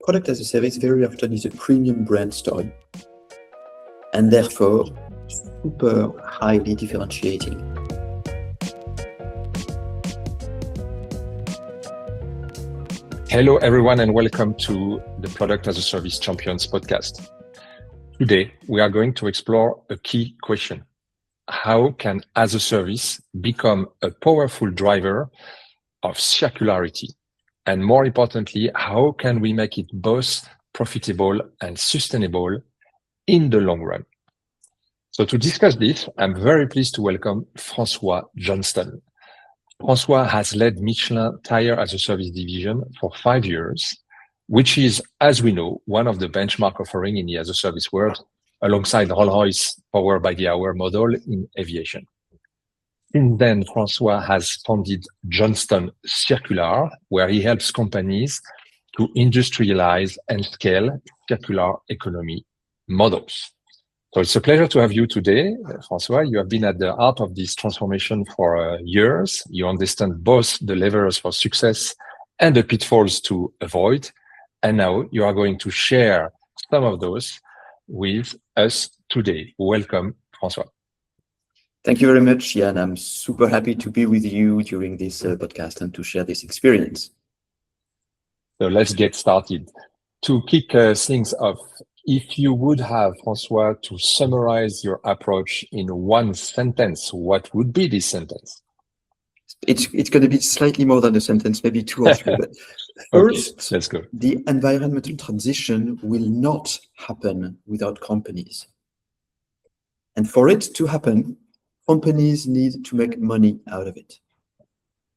product as a service very often is a premium brand story, and therefore super highly differentiating. Hello, everyone, and welcome to the Product as a Service Champions podcast. Today, we are going to explore a key question. How can as a service become a powerful driver of circularity? And more importantly, how can we make it both profitable and sustainable in the long run? So to discuss this, I'm very pleased to welcome François Johnston. François has led Michelin Tire as a Service division for 5 years, which is, as we know, one of the benchmark offering in the as a service world, alongside Rolls-Royce Power by the Hour model in aviation. Since then, François has founded Johnston Circular, where he helps companies to industrialize and scale circular economy models. So it's a pleasure to have you today, François. You have been at the heart of this transformation for years. You understand both the levers for success and the pitfalls to avoid. And now you are going to share some of those with us today. Welcome, François. Thank you very much, Yann. I'm super happy to be with you during this podcast and to share this experience. So let's get started. To kick things off, if you would have, François, to summarize your approach in one sentence, what would be this sentence? It's going to be slightly more than a sentence, maybe 2 or 3. But first, okay, let's go. The environmental transition will not happen without companies. And for it to happen, companies need to make money out of it.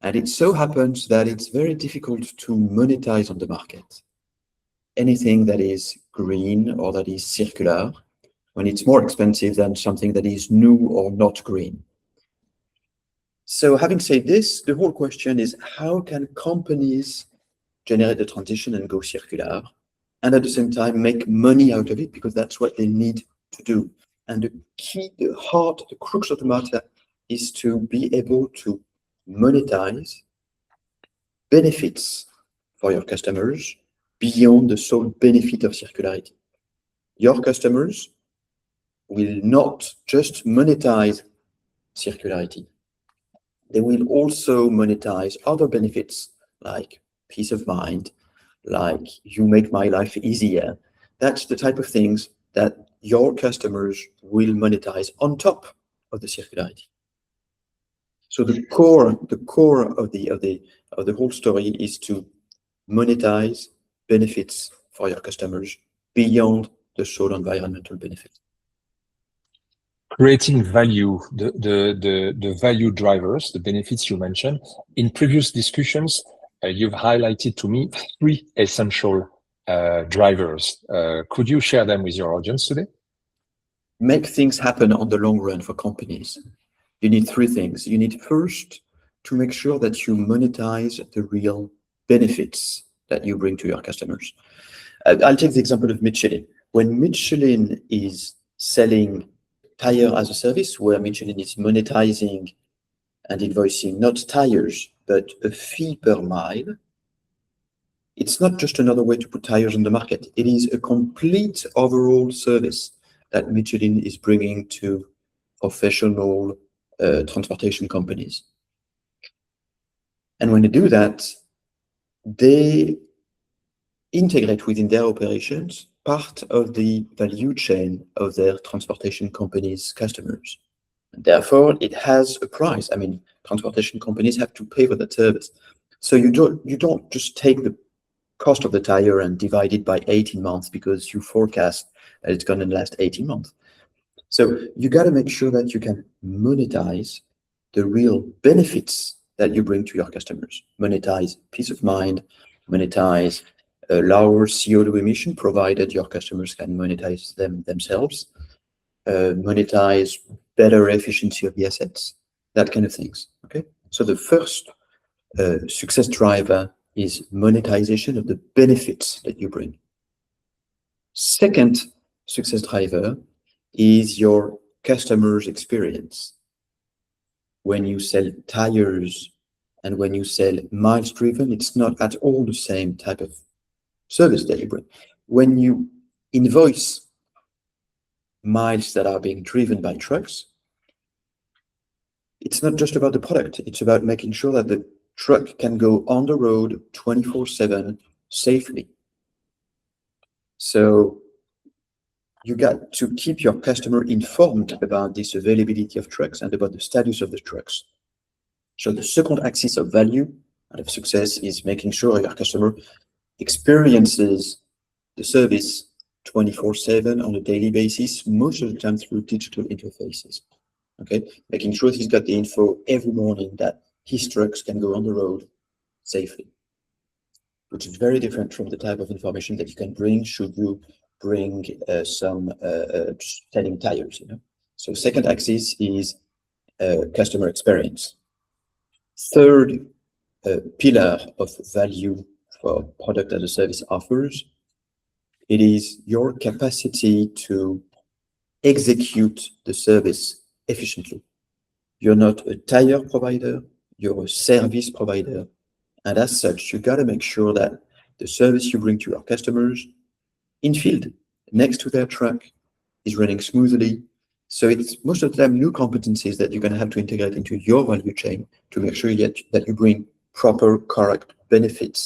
And it so happens that it's very difficult to monetize on the market anything that is green or that is circular, when it's more expensive than something that is new or not green. So having said this, the whole question is, how can companies generate the transition and go circular, and at the same time make money out of it, because that's what they need to do. And the key, the heart, the crux of the matter is to be able to monetize benefits for your customers beyond the sole benefit of circularity. Your customers will not just monetize circularity. They will also monetize other benefits like peace of mind, like you make my life easier. That's the type of things that your customers will monetize on top of the circularity. So the core of the whole story is to monetize benefits for your customers beyond the sole environmental benefits. Creating value, the value drivers, the benefits you mentioned. In previous discussions, you've highlighted to me 3 essential drivers. Could you share them with your audience today? Make things happen on the long run for companies. You need 3 things. You need first to make sure that you monetize the real benefits that you bring to your customers. I'll take the example of Michelin. When Michelin is selling tire as a service, where Michelin is monetizing and invoicing not tires, but a fee per mile, it's not just another way to put tires on the market. It is a complete overall service that Michelin is bringing to professional transportation companies. And when they do that, they integrate within their operations part of the value chain of their transportation companies' customers. And therefore, it has a price. I mean, transportation companies have to pay for that service. So you don't just take the cost of the tire and divide it by 18 months because you forecast that it's going to last 18 months. So you got to make sure that you can monetize the real benefits that you bring to your customers. Monetize peace of mind, monetize lower CO2 emission, provided your customers can monetize them themselves, monetize better efficiency of the assets, that kind of things. Okay, so the first success driver is monetization of the benefits that you bring. Second success driver is your customer's experience. When you sell tires and when you sell miles driven, it's not at all the same type of service that you bring. When you invoice miles that are being driven by trucks, it's not just about the product. It's about making sure that the truck can go on the road 24/7 safely. So you got to keep your customer informed about this availability of trucks and about the status of the trucks. So the second axis of value and of success is making sure your customer experiences the service 24/7 on a daily basis, most of the time through digital interfaces. Okay, making sure he's got the info every morning that his trucks can go on the road safely, which is very different from the type of information that you can bring should you bring some selling tires. So second axis is customer experience. Third pillar of value for product as a service offers, it is your capacity to execute the service efficiently. You're not a tire provider, you're a service provider. And as such, you got to make sure that the service you bring to your customers in field, next to their truck, is running smoothly. So it's most of the time new competencies that you're going to have to integrate into your value chain to make sure that you bring proper, correct benefits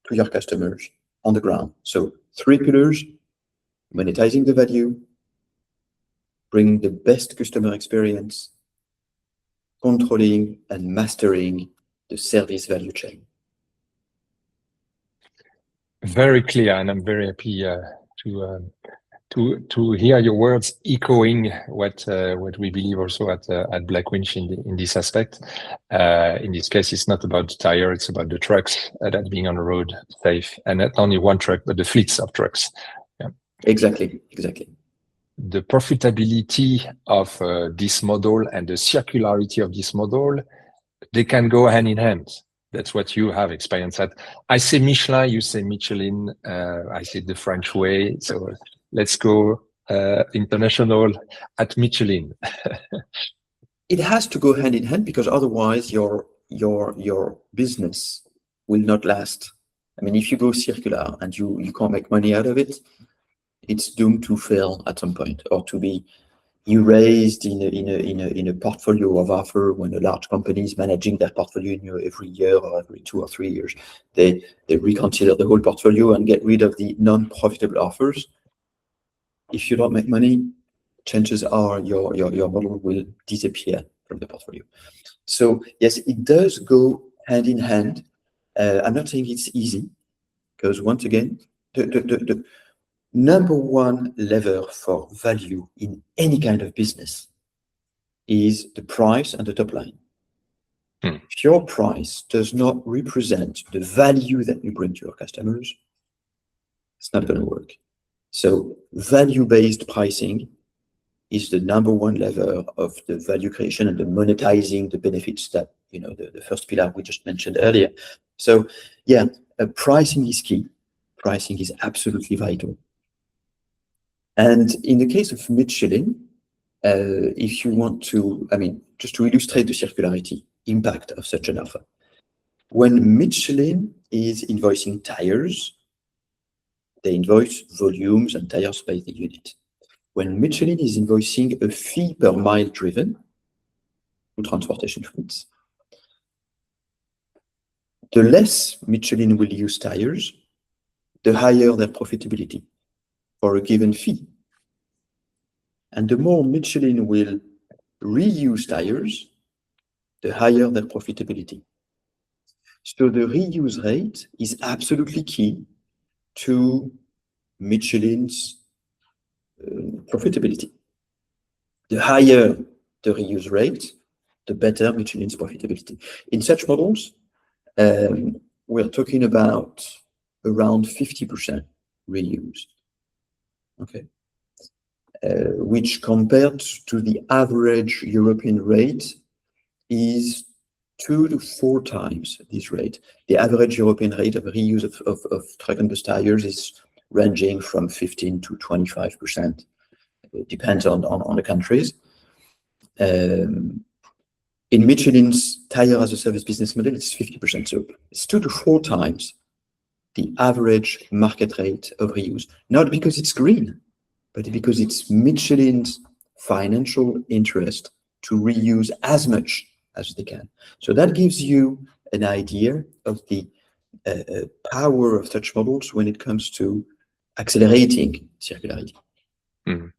to your customers on the ground. So 3 pillars: monetizing the value, bringing the best customer experience, controlling and mastering the service value chain. Very clear, and I'm very happy to hear your words echoing what we believe also at Blackwinch in this aspect. In this case, it's not about the tire; it's about the trucks that being on the road safe, and not only one truck, but the fleets of trucks. Yeah. Exactly. The profitability of this model and the circularity of this model, they can go hand in hand. That's what you have experienced at. I say Michelin, you say Michelin. I say the French way. So let's go international at Michelin. It has to go hand in hand because otherwise your business will not last. I mean, if you go circular and you can't make money out of it, it's doomed to fail at some point or to be erased in a portfolio of offer. When a large company is managing their portfolio every year or every 2 or 3 years, they reconsider the whole portfolio and get rid of the non-profitable offers. If you don't make money, chances are your model will disappear from the portfolio. So yes, it does go hand in hand. I'm not saying it's easy, because once again, the number one lever for value in any kind of business is the price and the top line. If your price does not represent the value that you bring to your customers, it's not going to work. So value-based pricing is the number one lever of the value creation and the monetizing the benefits that, the first pillar we just mentioned earlier. So yeah, pricing is key. Pricing is absolutely vital. And in the case of Michelin, if you want to, just to illustrate the circularity impact of such an offer, when Michelin is invoicing tires, they invoice volumes and tires by the unit. When Michelin is invoicing a fee per mile driven to transportation fleets, the less Michelin will use tires, the higher their profitability for a given fee. And the more Michelin will reuse tires, the higher their profitability. So the reuse rate is absolutely key to Michelin's profitability. The higher the reuse rate, the better Michelin's profitability. In such models, we're talking about around 50% reuse, okay, which compared to the average European rate is 2 to 4 times this rate. The average European rate of reuse of truck and bus tires is ranging from 15 to 25%. It depends on the countries. In Michelin's tire as a service business model, it's 50%. So it's 2 to 4 times the average market rate of reuse, not because it's green, but because it's Michelin's financial interest to reuse as much as they can. So that gives you an idea of the power of such models when it comes to accelerating circularity. Mm.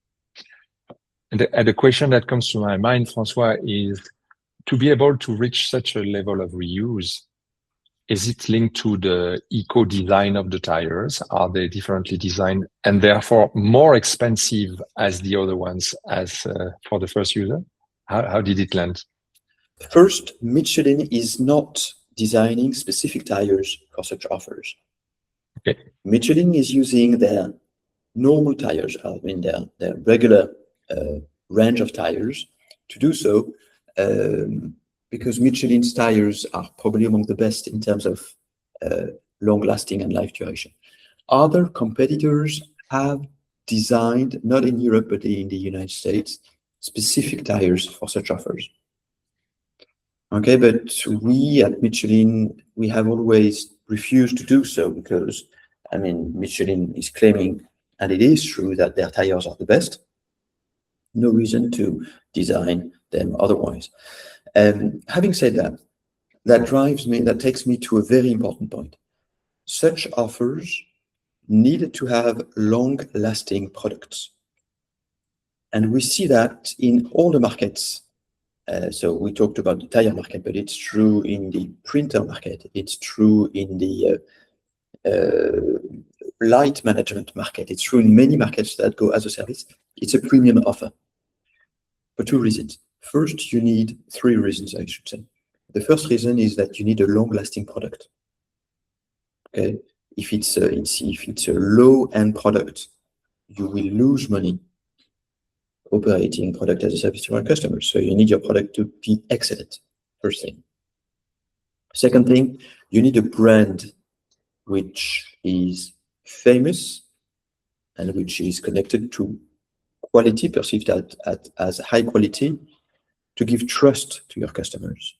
And the question that comes to my mind, François, is to be able to reach such a level of reuse, is it linked to the eco-design of the tires? Are they differently designed and therefore more expensive as the other ones as for the first user? How did it land? First, Michelin is not designing specific tires for such offers. Okay. Michelin is using their normal tires, I mean their regular range of tires to do so, because Michelin's tires are probably among the best in terms of long-lasting and life duration. Other competitors have designed, not in Europe, but in the United States, specific tires for such offers. Okay, but we at Michelin, we have always refused to do so because, I mean, Michelin is claiming, and it is true, that their tires are the best. No reason to design them otherwise. Having said that, that takes me to a very important point. Such offers need to have long-lasting products. And we see that in all the markets. So we talked about the tire market, but it's true in the printer market. It's true in the light management market. It's true in many markets that go as a service. It's a premium offer for two reasons. First, you need three reasons, I should say. The first reason is that you need a long-lasting product. Okay, if it's a low-end product, you will lose money operating product as a service to our customers. So you need your product to be excellent. First thing. Second thing, you need a brand which is famous and which is connected to quality, perceived as high quality, to give trust to your customers.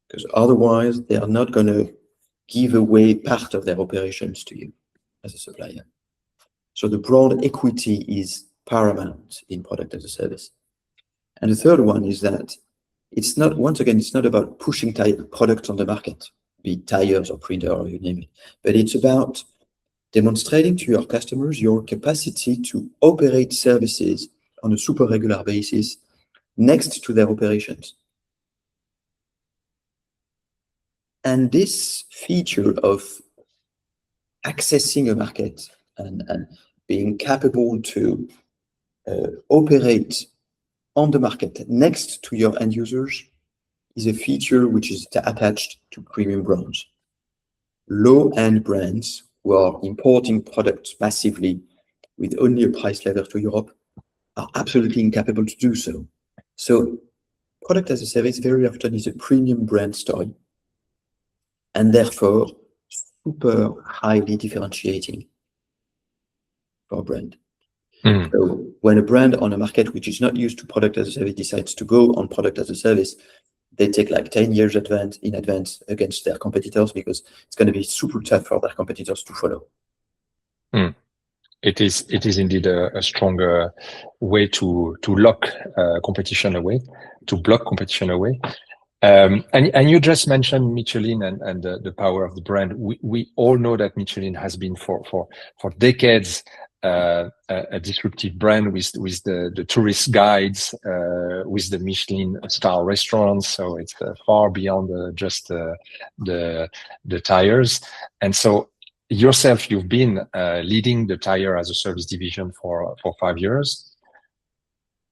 Because otherwise, they are not going to give away part of their operations to you as a supplier. So the brand equity is paramount in product as a service. And the third one is that it's not, once again, it's not about pushing products on the market, be it tires or printer or you name it, but it's about demonstrating to your customers your capacity to operate services on a super regular basis next to their operations. And this feature of accessing a market and being capable to operate on the market next to your end users is a feature which is attached to premium brands. Low-end brands who are importing products massively with only a price level to Europe are absolutely incapable to do so. So product as a service very often is a premium brand story, and therefore super highly differentiating for a brand. Mm. So when a brand on a market which is not used to product as a service decides to go on product as a service, they take like 10 years in advance against their competitors because it's going to be super tough for their competitors to follow. Mm. It is indeed a stronger way to lock competition away, to block competition away. And you just mentioned Michelin and the power of the brand. We all know that Michelin has been for decades a disruptive brand with the tourist guides, with the Michelin star restaurants. So it's far beyond just the tires. And so yourself, you've been leading the tire as a service division for 5 years.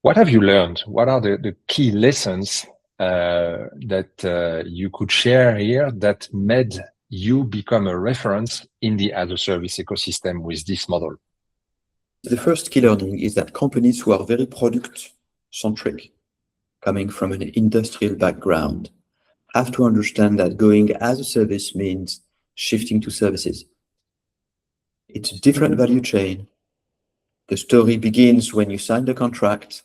What have you learned? What are the key lessons that you could share here that made you become a reference in the as a service ecosystem with this model? The first key learning is that companies who are very product-centric, coming from an industrial background, have to understand that going as a service means shifting to services. It's a different value chain. The story begins when you sign the contract,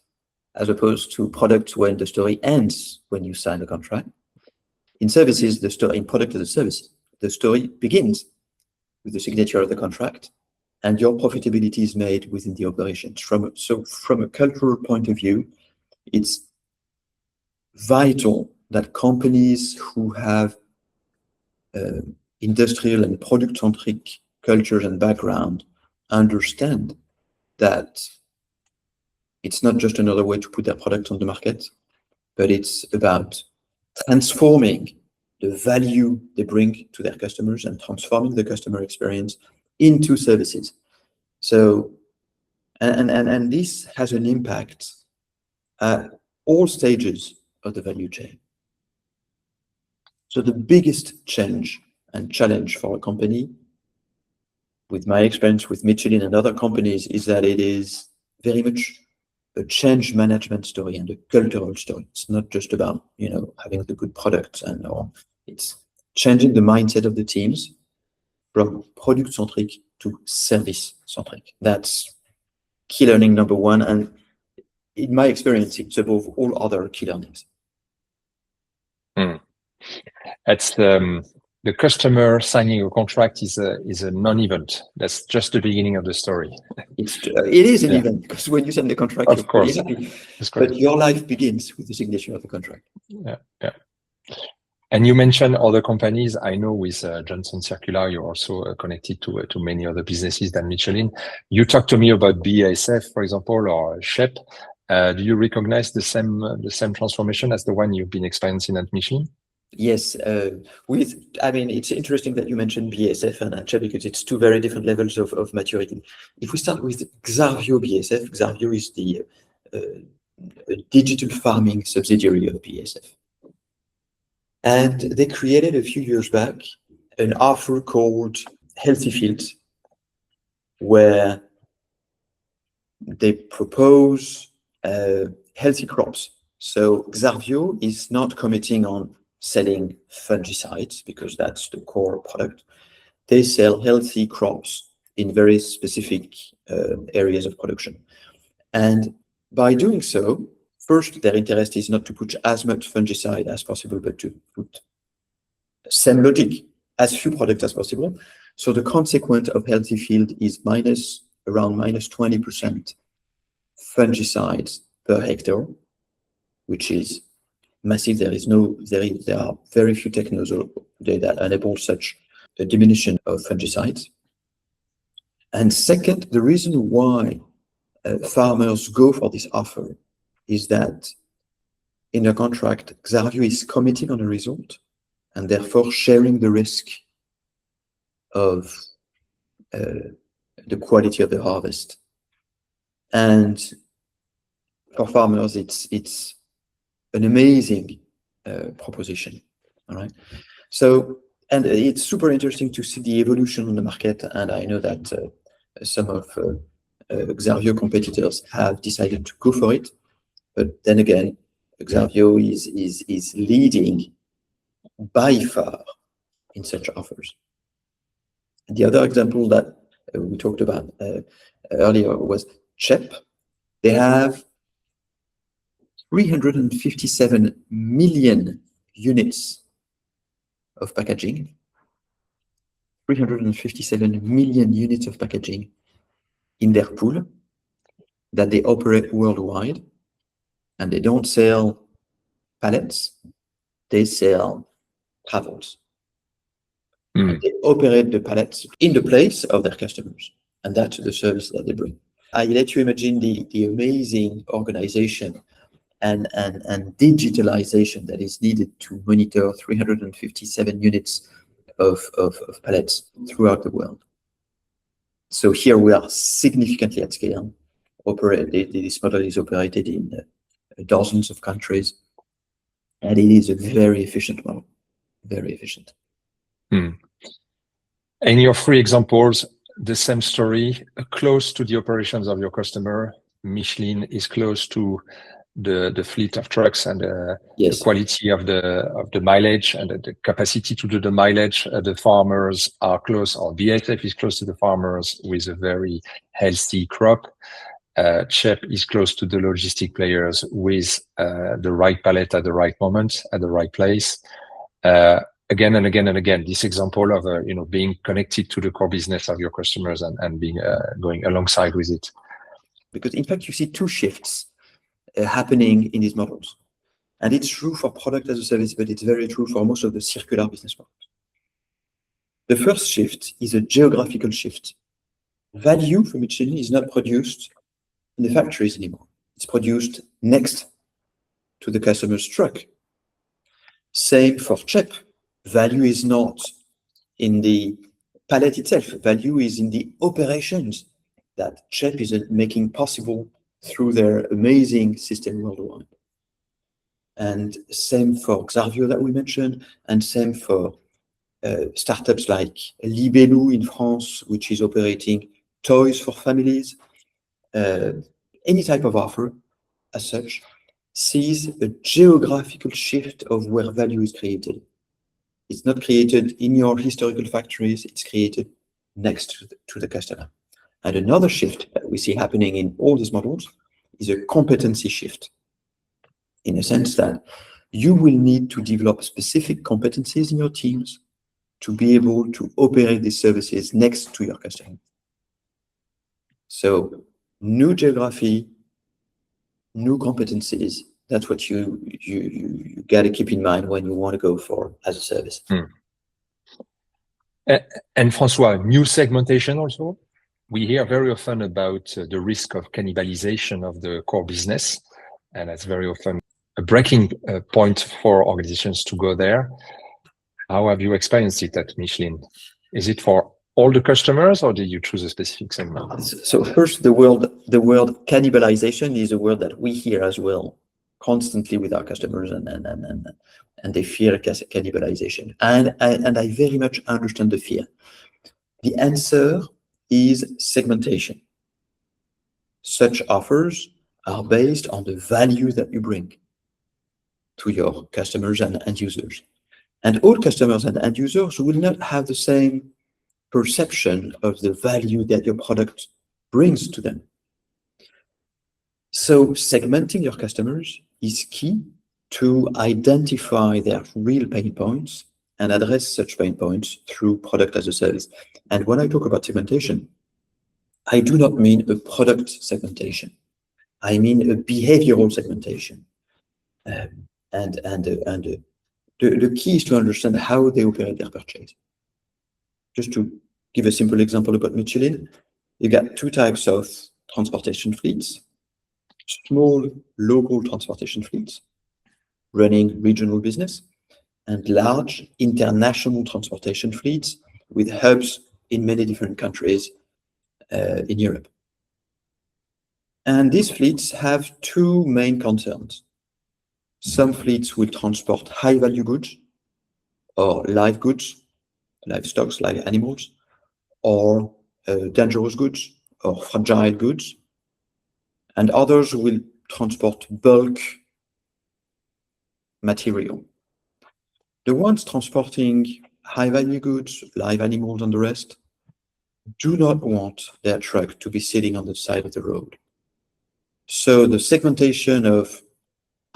as opposed to products when the story ends when you sign the contract. In services, the story, in product as a service, the story begins with the signature of the contract, and your profitability is made within the operations. So from a cultural point of view, it's vital that companies who have industrial and product-centric cultures and background understand that it's not just another way to put their product on the market, but it's about transforming the value they bring to their customers and transforming the customer experience into services. So, and this has an impact at all stages of the value chain. So the biggest change and challenge for a company, with my experience with Michelin and other companies, is that it is very much a change management story and a cultural story. It's not just about, having the good products or it's changing the mindset of the teams from product-centric to service-centric. That's key learning number one. And in my experience, it's above all other key learnings. It's the customer signing a contract is a non-event. That's just the beginning of the story. It is an event, because when you sign the contract, of course, you're pretty happy. But your life begins with the signature of the contract. Yeah. And you mentioned other companies. I know with Johnston Circular, you're also connected to many other businesses than Michelin. You talked to me about BASF, for example, or Shep. Do you recognize the same transformation as the one you've been experiencing at Michelin? Yes, it's interesting that you mentioned BASF and Shep, because it's two very different levels of maturity. If we start with Xarvio BASF, Xarvio is the digital farming subsidiary of BASF. And they created a few years back an offer called Healthy Fields, where they propose healthy crops. So Xarvio is not committing on selling fungicides, because that's the core product. They sell healthy crops in very specific areas of production. And by doing so, first, their interest is not to put as much fungicide as possible, but to put same logic, as few products as possible. So the consequence of healthy field is around minus 20% fungicides per hectare, which is massive. There are very few technologies that enable such a diminution of fungicides. And second, the reason why farmers go for this offer is that in the contract, Xarvio is committing on a result and therefore sharing the risk of the quality of the harvest. And for farmers, it's an amazing proposition. All right. So, and it's super interesting to see the evolution on the market. And I know that some of Xarvio competitors have decided to go for it. But then again, Xarvio is leading by far in such offers. The other example that we talked about earlier was Shep. They have 357 million units of packaging. 357 million units of packaging in their pool that they operate worldwide. And they don't sell pallets, they sell travels. And they operate the pallets in the place of their customers. And that's the service that they bring. I let you imagine the amazing organization and digitalization that is needed to monitor 357 units of pallets throughout the world. So here we are significantly at scale. This model is operated in dozens of countries, and it is a very efficient model, very efficient. In your three examples, the same story, close to the operations of your customer. Michelin is close to the fleet of trucks and the quality of the mileage and the capacity to do the mileage. The farmers are close, or BASF is close to the farmers with a very healthy crop. Shep is close to the logistic players with the right pallet at the right moment, at the right place. again and again and again, this example of being connected to the core business of your customers and being going alongside with it. Because in fact, you see two shifts happening in these models. And it's true for product as a service, but it's very true for most of the circular business models. The first shift is a geographical shift. Value for Michelin is not produced in the factories anymore. It's produced next to the customer's truck. Same for CHEP. Value is not in the pallet itself. Value is in the operations that CHEP is making possible through their amazing system worldwide. And same for Xarvio that we mentioned, and same for startups like Libellou in France, which is operating toys for families. Any type of offer as such sees a geographical shift of where value is created. It's not created in your historical factories, it's created next to the customer. And another shift that we see happening in all these models is a competency shift, in a sense that you will need to develop specific competencies in your teams to be able to operate these services next to your customer. So new geography, new competencies, that's what you got to keep in mind when you want to go for as a service. And François, new segmentation also. We hear very often about the risk of cannibalization of the core business, and that's very often a breaking point for organizations to go there. How have you experienced it at Michelin? Is it for all the customers, or did you choose a specific segment? So first, the word cannibalization is a word that we hear as well constantly with our customers, and they fear cannibalization. And I very much understand the fear. The answer is segmentation. Such offers are based on the value that you bring to your customers and end users. And all customers and end users will not have the same perception of the value that your product brings to them. So segmenting your customers is key to identify their real pain points and address such pain points through product as a service. And when I talk about segmentation, I do not mean a product segmentation. I mean a behavioral segmentation. The key is to understand how they operate their purchase. Just to give a simple example about Michelin, you got two types of transportation fleets: small local transportation fleets running regional business, and large international transportation fleets with hubs in many different countries in Europe. And these fleets have two main concerns. Some fleets will transport high-value goods or live goods, livestock, live animals, or dangerous goods or fragile goods. And others will transport bulk material. The ones transporting high-value goods, live animals, and the rest do not want their truck to be sitting on the side of the road. So the segmentation of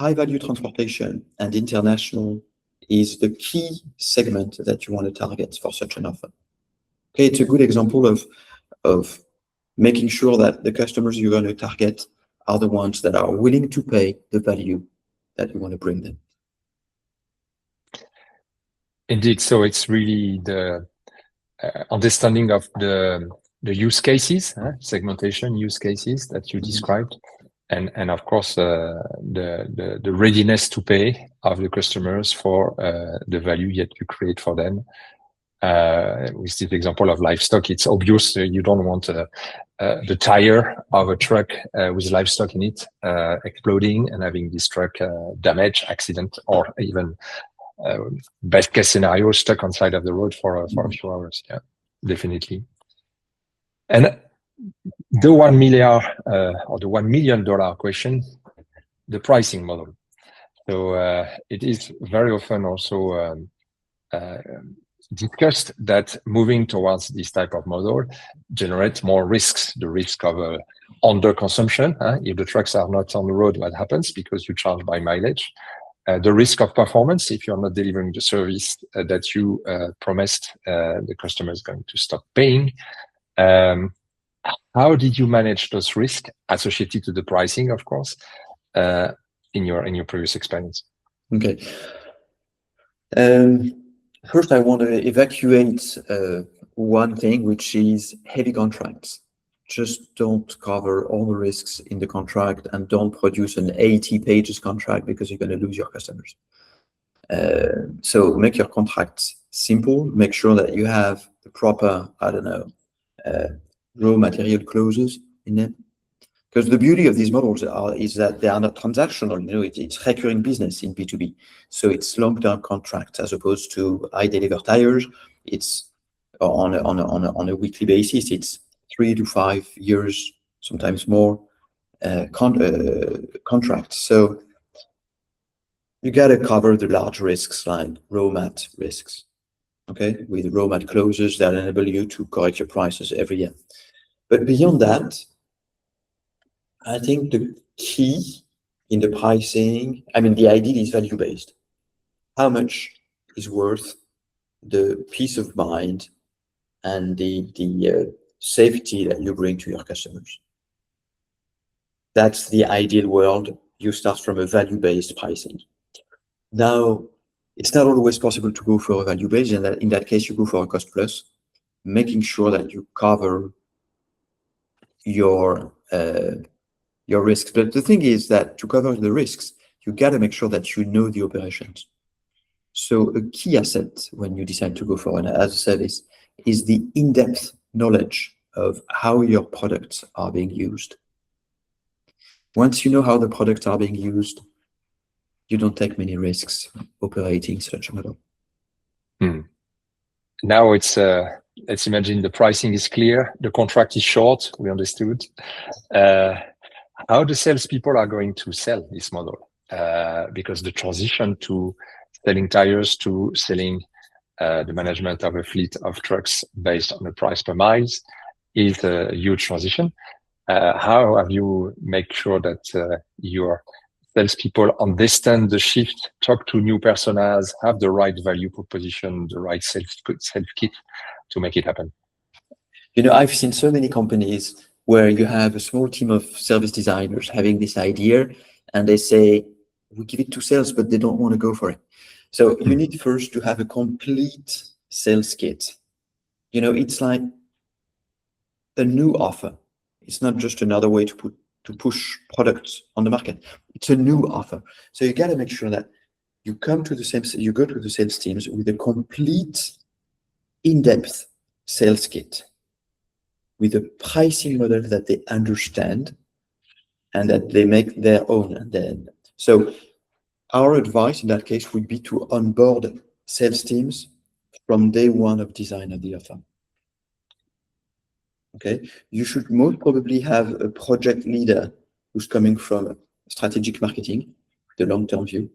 high-value transportation and international is the key segment that you want to target for such an offer. Okay, it's a good example of making sure that the customers you're going to target are the ones that are willing to pay the value that you want to bring them. Indeed, so it's really the understanding of the use cases, segmentation use cases that you described, and of course the readiness to pay of the customers for the value that you create for them. With this example of livestock, it's obvious you don't want the tire of a truck with livestock in it exploding and having this truck damage, accident, or even best case scenario stuck on side of the road for a few hours. Yeah, definitely. And the $1 million or the $1 million question, the pricing model. So it is very often also discussed that moving towards this type of model generates more risks. The risk of under consumption. If the trucks are not on the road, what happens? Because you charge by mileage. the risk of performance if you're not delivering the service that you promised, the customer is going to stop paying. How did you manage those risks associated to the pricing, of course, in your previous experience? Okay. First, I want to evacuate one thing, which is heavy contracts. Just don't cover all the risks in the contract and don't produce an 80 pages contract because you're going to lose your customers. So make your contracts simple, make sure that you have the proper, raw material clauses in them. Because the beauty of these models is that they are not transactional. It's recurring business in B2B. So it's long-term contracts as opposed to I deliver tires. It's on a weekly basis. It's 3 to 5 years, sometimes more, contracts. So you got to cover the large risks like raw mat risks, okay, with raw mat clauses that enable you to correct your prices every year. But beyond that, I think the key in the pricing, the idea is value-based. How much is worth the peace of mind and the safety that you bring to your customers? That's the ideal world. You start from a value-based pricing. Now, it's not always possible to go for a value-based, and in that case, you go for a cost-plus, making sure that you cover your risks. But the thing is that to cover the risks, you got to make sure that you know the operations. So a key asset when you decide to go for an as a service is the in-depth knowledge of how your products are being used. Once you know how the products are being used, you don't take many risks operating such a model. Now it's let's imagine the pricing is clear, the contract is short, we understood. How the salespeople are going to sell this model? Because the transition to selling tires to selling the management of a fleet of trucks based on the price per miles is a huge transition. How have you make sure that your salespeople understand the shift, talk to new personas, have the right value proposition, the right sales kit to make it happen? I've seen so many companies where you have a small team of service designers having this idea and they say, we give it to sales, but they don't want to go for it. So you need first to have a complete sales kit. It's like a new offer. It's not just another way to push products on the market. It's a new offer. So you got to make sure that you go to the sales teams with a complete in-depth sales kit, with a pricing model that they understand and that they make their own. And then, so our advice in that case would be to onboard sales teams from day one of design of the offer. Okay, you should most probably have a project leader who's coming from strategic marketing, the long-term view.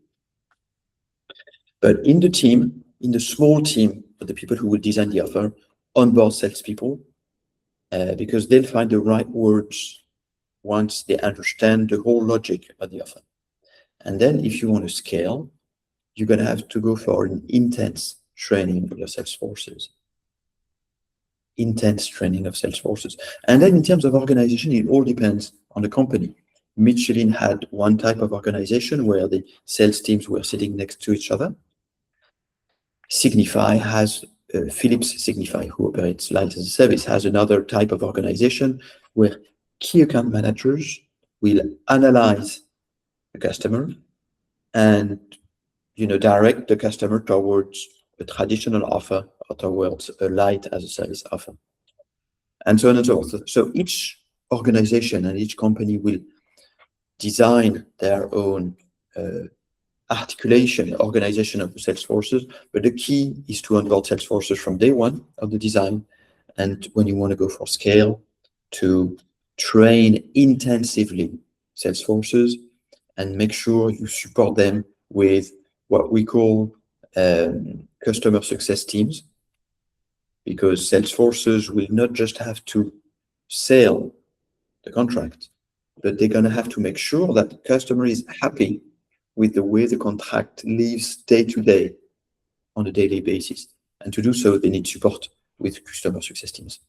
But in the small team of the people who will design the offer, onboard salespeople, because they'll find the right words once they understand the whole logic of the offer. And then if you want to scale, you're going to have to go for an intense training of your sales forces. And then in terms of organization, it all depends on the company. Michelin had one type of organization where the sales teams were sitting next to each other. Signify has Philips Signify, who operates Light as a Service, has another type of organization where key account managers will analyze the customer and direct the customer towards a traditional offer or towards a Light as a Service offer, and so on and so forth. So each organization and each company will design their own organization of the sales forces, but the key is to onboard sales forces from day one of the design, and when you want to go for scale, to train intensively sales forces and make sure you support them with what we call customer success teams, because sales forces will not just have to sell the contract, but they're going to have to make sure that the customer is happy with the way the contract lives day to day on a daily basis. And to do so, they need support with customer success teams.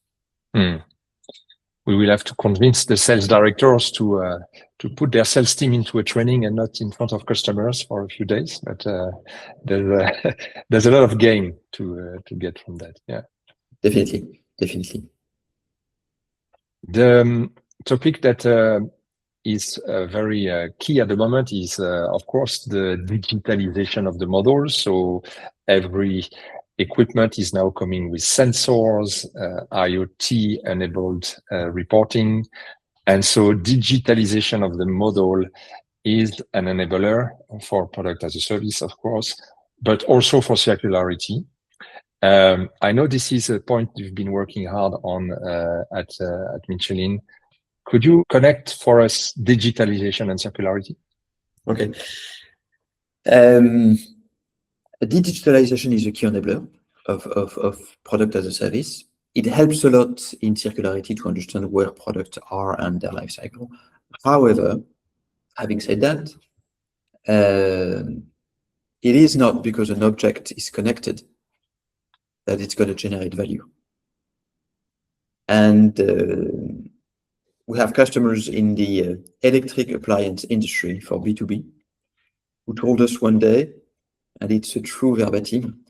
We will have to convince the sales directors to put their sales team into a training and not in front of customers for a few days. But there's a lot of gain to get from that. Yeah, definitely. The topic that is very key at the moment is, of course, the digitalization of the models. So every equipment is now coming with sensors, IoT-enabled reporting. And so digitalization of the model is an enabler for product as a service, of course, but also for circularity. I know this is a point you've been working hard on at Michelin. Could you connect for us digitalization and circularity? Okay. Digitalization is a key enabler of product as a service. It helps a lot in circularity to understand where products are and their life cycle. However, having said that, it is not because an object is connected that it's going to generate value. And we have customers in the electric appliance industry for B2B who told us one day, and it's a true verbatim,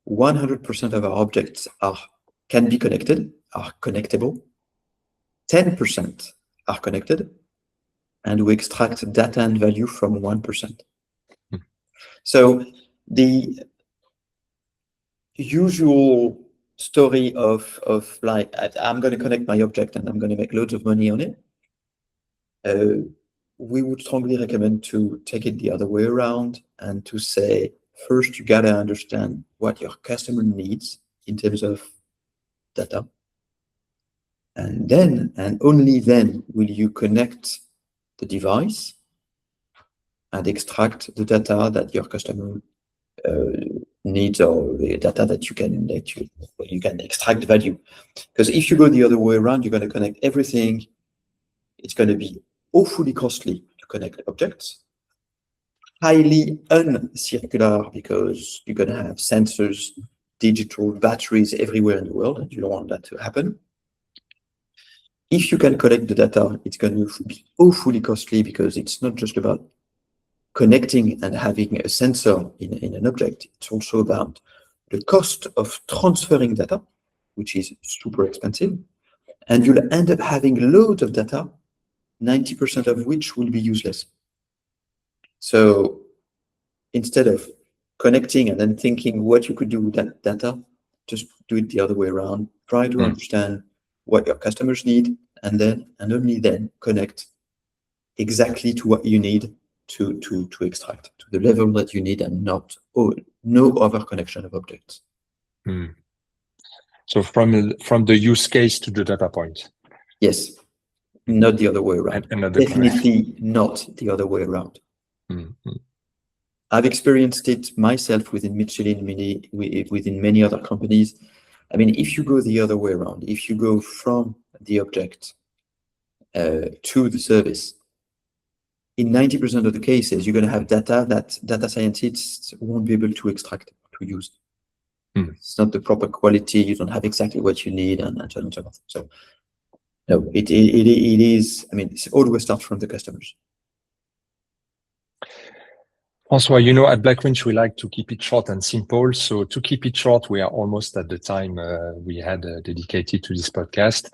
100% of our objects can be connected, are connectable, 10% are connected, and we extract data and value from 1%. So the usual story of like, I'm going to connect my object and I'm going to make loads of money on it, we would strongly recommend to take it the other way around and to say, first, you got to understand what your customer needs in terms of data. And then, and only then, will you connect the device and extract the data that your customer needs, or the data that you can extract value. Because if you go the other way around, you're going to connect everything. It's going to be awfully costly to connect objects, highly uncircular because you're going to have sensors, digital batteries everywhere in the world, and you don't want that to happen. If you can collect the data, it's going to be awfully costly because it's not just about connecting and having a sensor in an object. It's also about the cost of transferring data, which is super expensive. And you'll end up having loads of data, 90% of which will be useless. So instead of connecting and then thinking what you could do with that data, just do it the other way around. Try to understand what your customers need, and then, and only then, connect exactly to what you need to extract, to the level that you need, and no other connection of objects. So from the use case to the data point. Yes, not the other way around. Definitely not the other way around. I've experienced it myself within Michelin, within many other companies. I mean, if you go the other way around, if you go from the object to the service, in 90% of the cases, you're going to have data that data scientists won't be able to extract, to use. It's not the proper quality. You don't have exactly what you need, and so on and so forth. So, no, it is. I mean, it always starts from the customers. François, you know, at Blackwinch, we like to keep it short and simple. So to keep it short, we are almost at the time we had dedicated to this podcast.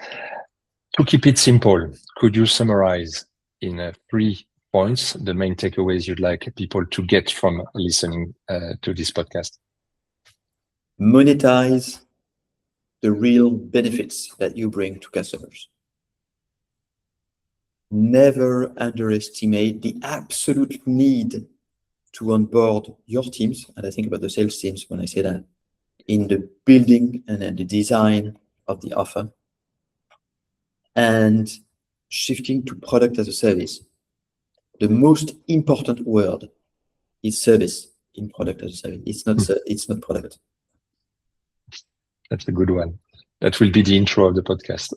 To keep it simple, could you summarize in 3 points the main takeaways you'd like people to get from listening to this podcast? Monetize the real benefits that you bring to customers. Never underestimate the absolute need to onboard your teams, and I think about the sales teams when I say that, in the building and the design of the offer, and shifting to product as a service. The most important word is service in product as a service. It's not product. That's a good one. That will be the intro of the podcast.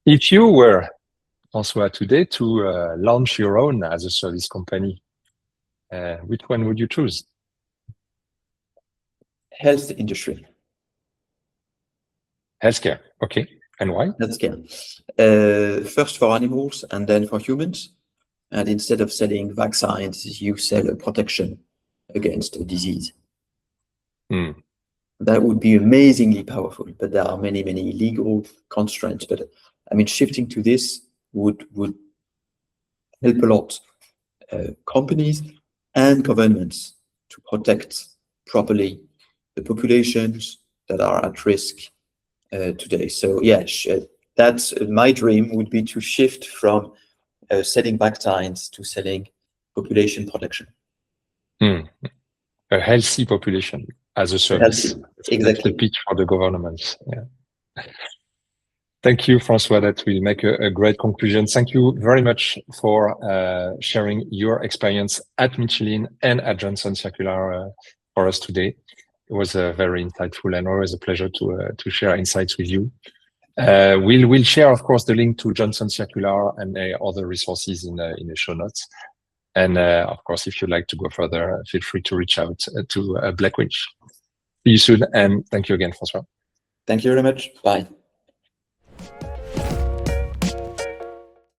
If you were, François, today to launch your own as a service company, which one would you choose? Health industry. Healthcare. Okay. And why? Healthcare. First for animals and then for humans. And instead of selling vaccines, you sell a protection against a disease. That would be amazingly powerful, but there are many, many legal constraints. But I mean, shifting to this would help a lot companies and governments to protect properly the populations that are at risk today. So yeah, that's my dream would be to shift from selling vaccines to selling population protection. A healthy population as a service. Exactly. That's the pitch for the governments. Yeah. Thank you, François. That will make a great conclusion. Thank you very much for sharing your experience at Michelin and at Johnston Circular for us today. It was very insightful and always a pleasure to share insights with you. We'll share, of course, the link to Johnston Circular and other resources in the show notes. And of course, if you'd like to go further, feel free to reach out to Blackwinch. See you soon, and thank you again, François. Thank you very much. Bye.